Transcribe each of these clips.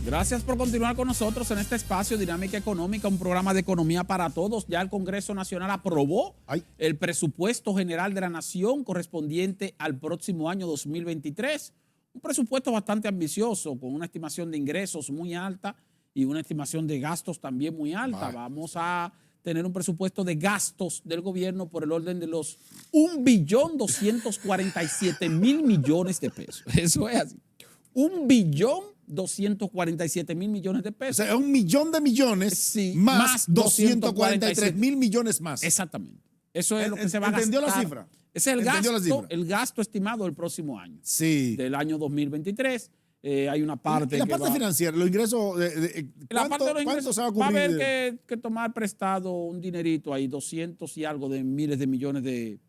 Gracias por continuar con nosotros en este espacio Dinámica Económica, un programa de economía para todos. Ya el Congreso Nacional aprobó el presupuesto general de la Nación correspondiente al próximo año 2023. Un presupuesto bastante ambicioso, con una estimación de ingresos muy alta y una estimación de gastos también muy alta. Vamos a tener un presupuesto de gastos del gobierno por el orden de los 1.247.000 millones de pesos. Eso es así. 1.247.000 millones de pesos. O sea, 1 millón de millones sí, más 243.000 millones más. Exactamente. Eso es lo que se va a gastar. ¿Entendió la cifra? Ese es el gasto estimado del próximo año. Sí. Del año 2023. Hay una parte. ¿Y la parte financiera? ¿Los ingresos? ¿Cuánto se va a cubrir? Va a haber que tomar prestado un dinerito ahí, 200 y algo de miles de millones de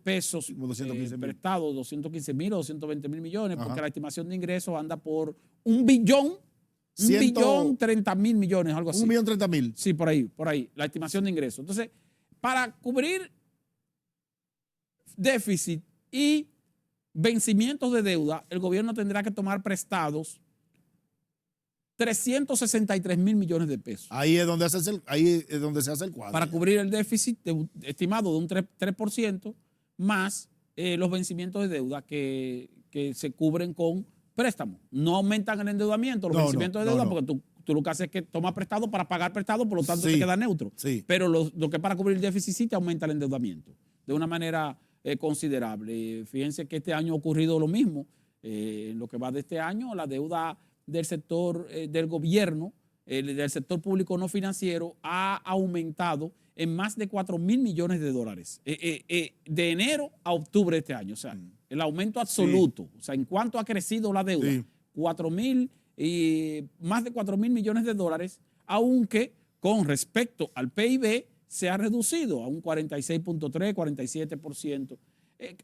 pesos prestados, 215.000 o 220.000 millones, porque la estimación de ingresos anda por 1.030.000 millones, algo así. 1.030.000. Sí, por ahí, la estimación de ingresos. Entonces, para cubrir déficit y vencimientos de deuda, el gobierno tendrá que tomar prestados 363.000 millones de pesos. Ahí es donde se hace el cuadro. Para cubrir el déficit estimado de un 3% más los vencimientos de deuda que se cubren con préstamos. No aumentan el endeudamiento, los vencimientos de deuda, porque tú lo que haces es que tomas prestado para pagar prestado, por lo tanto te queda neutro. Sí. Pero lo que para cubrir el déficit sí te aumenta el endeudamiento de una manera considerable. Fíjense que este año ha ocurrido lo mismo. En lo que va de este año, la deuda del sector del gobierno, del sector público no financiero, ha aumentado en más de 4.000 millones de dólares de enero a octubre de este año. O sea, el aumento absoluto. O sea, en cuanto ha crecido la deuda, más de 4.000 millones de dólares, aunque con respecto al PIB se ha reducido a un 46.3, 47%.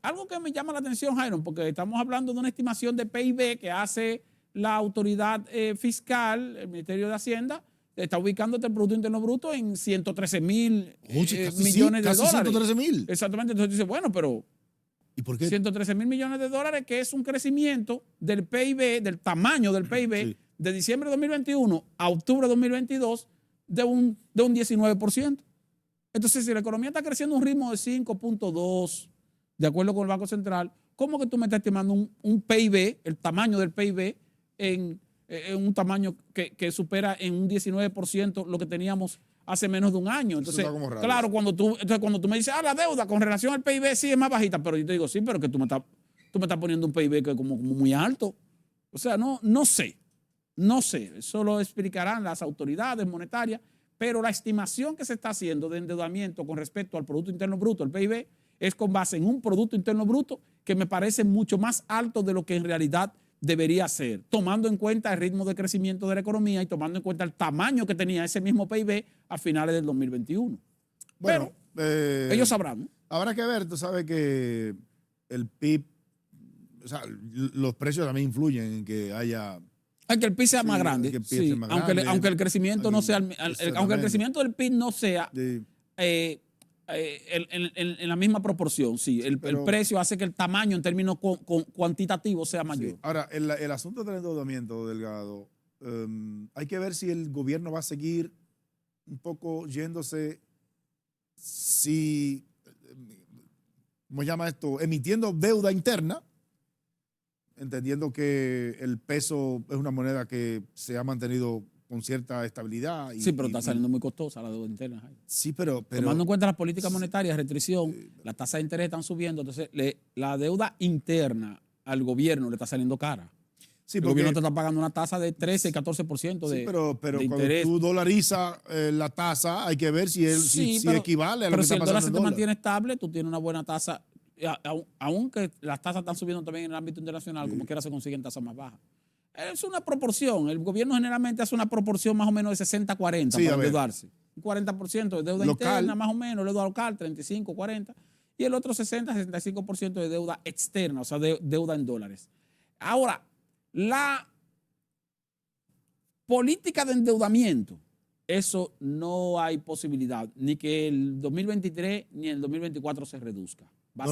Algo que me llama la atención, Jairo, porque estamos hablando de una estimación de PIB que hace la autoridad fiscal, el Ministerio de Hacienda, está ubicando el Producto Interno Bruto en 113.000 millones de dólares. 113.000. Exactamente. Entonces dice, bueno, pero ¿y por qué? 113.000 millones de dólares, que es un crecimiento del PIB, del tamaño del PIB, de diciembre de 2021 a octubre de 2022, de un 19%. Entonces, si la economía está creciendo a un ritmo de 5.2, de acuerdo con el Banco Central, ¿cómo que tú me estás estimando un PIB, el tamaño del PIB, en un tamaño que supera en un 19% lo que teníamos hace menos de un año? Entonces, claro, cuando tú me dices, la deuda con relación al PIB sí es más bajita, pero yo te digo, sí, pero que tú me estás poniendo un PIB que es como muy alto. O sea, no sé, eso lo explicarán las autoridades monetarias, pero la estimación que se está haciendo de endeudamiento con respecto al Producto Interno Bruto, el PIB, es con base en un Producto Interno Bruto que me parece mucho más alto de lo que en realidad debería ser, tomando en cuenta el ritmo de crecimiento de la economía y tomando en cuenta el tamaño que tenía ese mismo PIB a finales del 2021. Bueno, pero ellos sabrán, ¿no? Habrá que ver, tú sabes que el PIB, o sea, los precios también influyen en que haya... Aunque el PIB sea más grande, aunque el crecimiento no sea, aunque el crecimiento del PIB no sea en la misma proporción, el precio hace que el tamaño en términos cuantitativos sea mayor. Sí. Ahora, el asunto del endeudamiento, Delgado, hay que ver si el gobierno va a seguir un poco yéndose, ¿cómo se llama esto? Emitiendo deuda interna, entendiendo que el peso es una moneda que se ha mantenido con cierta estabilidad. Pero está saliendo muy costosa la deuda interna. Sí, pero tomando en cuenta las políticas monetarias, restricción, las tasas de interés están subiendo, entonces la deuda interna al gobierno le está saliendo cara. Sí, el gobierno te está pagando una tasa de 13, 14% de pero de interés. Cuando tú dolarizas la tasa, hay que ver si equivale a lo que está pasando. Pero si el dólar se te mantiene estable, tú tienes una buena tasa. Aunque las tasas están subiendo también en el ámbito internacional, como quiera se consiguen tasas más bajas. Es una proporción. El gobierno generalmente hace una proporción más o menos de 60-40 para endeudarse. Un 40% de deuda interna, más o menos, deuda local, 35-40, y el otro 60-65% de deuda externa, o sea, deuda en dólares. Ahora, la política de endeudamiento, eso no hay posibilidad, ni que el 2023 ni el 2024 se reduzca. Va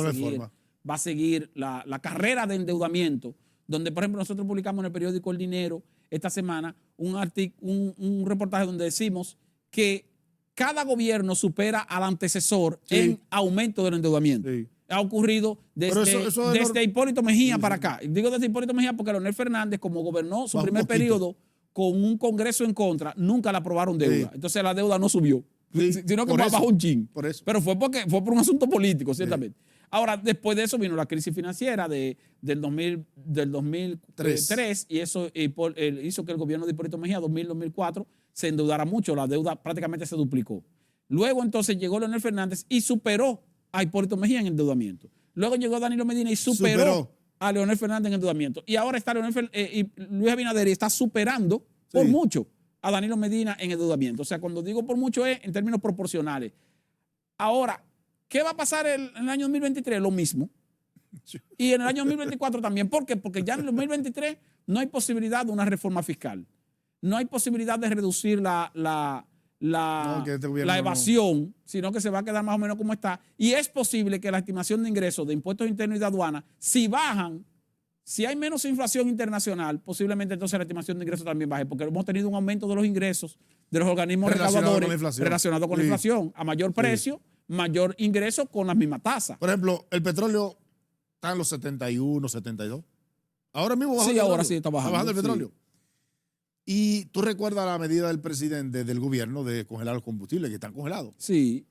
a seguir la carrera de endeudamiento donde, por ejemplo, nosotros publicamos en el periódico El Dinero esta semana un reportaje donde decimos que cada gobierno supera al antecesor en aumento del endeudamiento. Sí. Ha ocurrido desde Hipólito Mejía para acá. Digo desde Hipólito Mejía porque Leonel Fernández, como gobernó su primer periodo con un Congreso en contra, nunca le aprobaron deuda. Sí. Entonces la deuda no subió, sino que bajó un chin. Pero fue por un asunto político, ciertamente. Sí. Ahora, después de eso vino la crisis financiera del 2003 y eso hizo que el gobierno de Hipólito Mejía, 2000-2004, se endeudara mucho. La deuda prácticamente se duplicó. Luego entonces llegó Leonel Fernández y superó a Hipólito Mejía en endeudamiento. Luego llegó Danilo Medina y superó a Leonel Fernández en endeudamiento. Y ahora está Luis Abinader y está superando por mucho a Danilo Medina en endeudamiento. O sea, cuando digo por mucho es en términos proporcionales. Ahora, ¿qué va a pasar en el año 2023? Lo mismo. Y en el año 2024 también. ¿Por qué? Porque ya en el 2023 no hay posibilidad de una reforma fiscal. No hay posibilidad de reducir la evasión, sino que se va a quedar más o menos como está. Y es posible que la estimación de ingresos de impuestos internos y de aduana, si bajan, si hay menos inflación internacional, posiblemente entonces la estimación de ingresos también baje, porque hemos tenido un aumento de los ingresos de los organismos recaudadores relacionado con la inflación. A mayor precio, mayor ingreso con la misma tasa. Por ejemplo, el petróleo está en los 71, 72. Ahora mismo baja. Sí, ahora sí está bajando. Está bajando el petróleo. Y tú recuerdas la medida del presidente del gobierno de congelar los combustibles, que están congelados. Sí.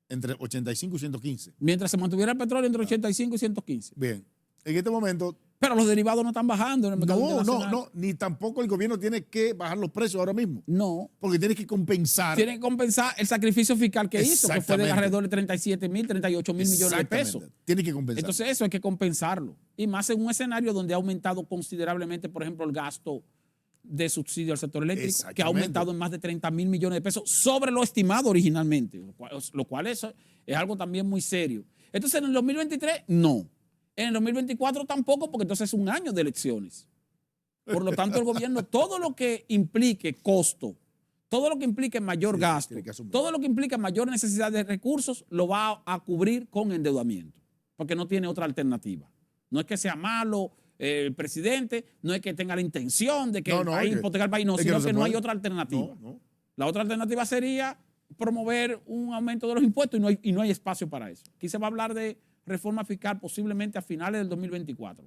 Entre 85 y 115. Mientras se mantuviera el petróleo entre 85 y 115. Bien. En este momento. Pero los derivados no están bajando en el mercado internacional. No. Ni tampoco el gobierno tiene que bajar los precios ahora mismo. No. Porque tiene que compensar. Tiene que compensar el sacrificio fiscal que hizo, que fue de alrededor de 37.000, 38.000 millones de pesos. Tiene que compensar. Entonces eso hay que compensarlo. Y más en un escenario donde ha aumentado considerablemente, por ejemplo, el gasto de subsidio al sector eléctrico, que ha aumentado en más de 30.000 millones de pesos sobre lo estimado originalmente, lo cual es algo también muy serio. Entonces en el 2023, no. En el 2024 tampoco, porque entonces es un año de elecciones. Por lo tanto, el gobierno, todo lo que implique costo, todo lo que implique mayor gasto, todo lo que implique mayor necesidad de recursos, lo va a cubrir con endeudamiento, porque no tiene otra alternativa. No es que sea malo el presidente, no es que tenga la intención de que el país hipotecar el país, no, sino que no hay otra alternativa. La otra alternativa sería promover un aumento de los impuestos y no hay espacio para eso. Aquí se va a hablar de reforma fiscal posiblemente a finales del 2024.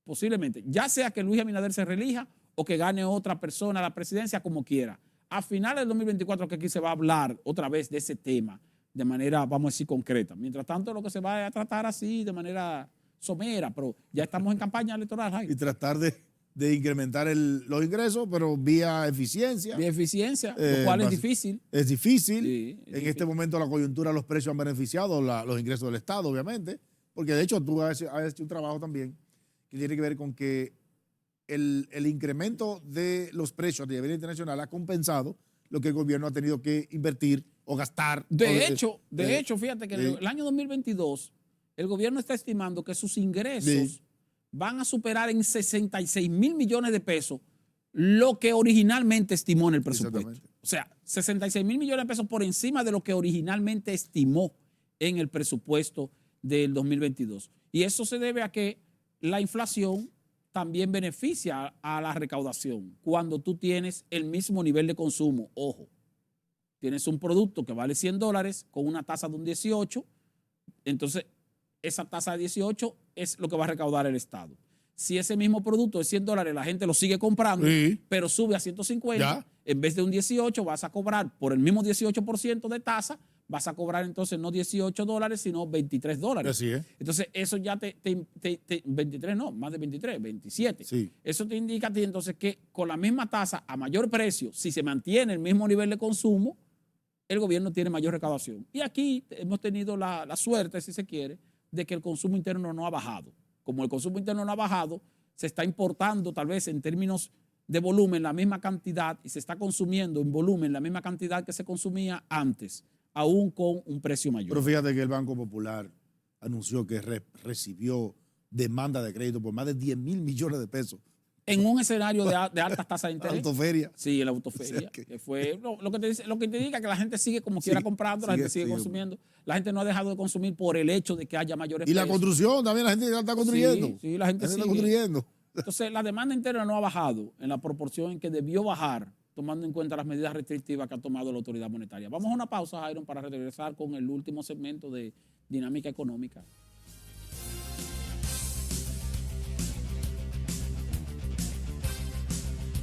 Posiblemente. Ya sea que Luis Abinader se reelija o que gane otra persona a la presidencia, como quiera. A finales del 2024 que aquí se va a hablar otra vez de ese tema de manera, vamos a decir, concreta. Mientras tanto, lo que se va a tratar así de manera somera, pero ya estamos en campaña electoral, Jaime. Y tratar de incrementar los ingresos, pero vía eficiencia. Vía eficiencia, lo cual es difícil. Es difícil. Sí, en este momento la coyuntura, los precios han beneficiado los ingresos del Estado, obviamente, porque de hecho tú has hecho un trabajo también que tiene que ver con que el incremento de los precios a nivel internacional ha compensado lo que el gobierno ha tenido que invertir o gastar. De hecho, fíjate que en el año 2022 el gobierno está estimando que sus ingresos van a superar en 66.000 millones de pesos lo que originalmente estimó en el presupuesto. O sea, 66.000 millones de pesos por encima de lo que originalmente estimó en el presupuesto del 2022. Y eso se debe a que la inflación también beneficia a la recaudación cuando tú tienes el mismo nivel de consumo. Ojo, tienes un producto que vale $100 con una tasa de un 18, entonces esa tasa de 18 es lo que va a recaudar el Estado. Si ese mismo producto de $100 la gente lo sigue comprando, pero sube a 150, en vez de un 18 vas a cobrar por el mismo 18% de tasa, vas a cobrar entonces no $18, sino $23. Así es. Entonces eso ya 23 no, más de 23, 27. Sí. Eso te indica a ti entonces que con la misma tasa a mayor precio, si se mantiene el mismo nivel de consumo, el gobierno tiene mayor recaudación. Y aquí hemos tenido la suerte, si se quiere, de que el consumo interno no ha bajado. Como el consumo interno no ha bajado, se está importando tal vez en términos de volumen la misma cantidad y se está consumiendo en volumen la misma cantidad que se consumía antes, aún con un precio mayor. Pero fíjate que el Banco Popular anunció que recibió demanda de crédito por más de 10.000 millones de pesos. En un escenario de altas tasas de interés. Autoferia. Sí, la autoferia. O sea que fue lo que te indica que la gente sigue como quiera comprando, la gente sigue consumiendo. La gente no ha dejado de consumir por el hecho de que haya mayores precios. Y la construcción también, la gente está construyendo. Sí, la gente está construyendo. Entonces, la demanda interna no ha bajado en la proporción en que debió bajar, tomando en cuenta las medidas restrictivas que ha tomado la autoridad monetaria. Vamos a una pausa, Jairon, para regresar con el último segmento de Dinámica Económica.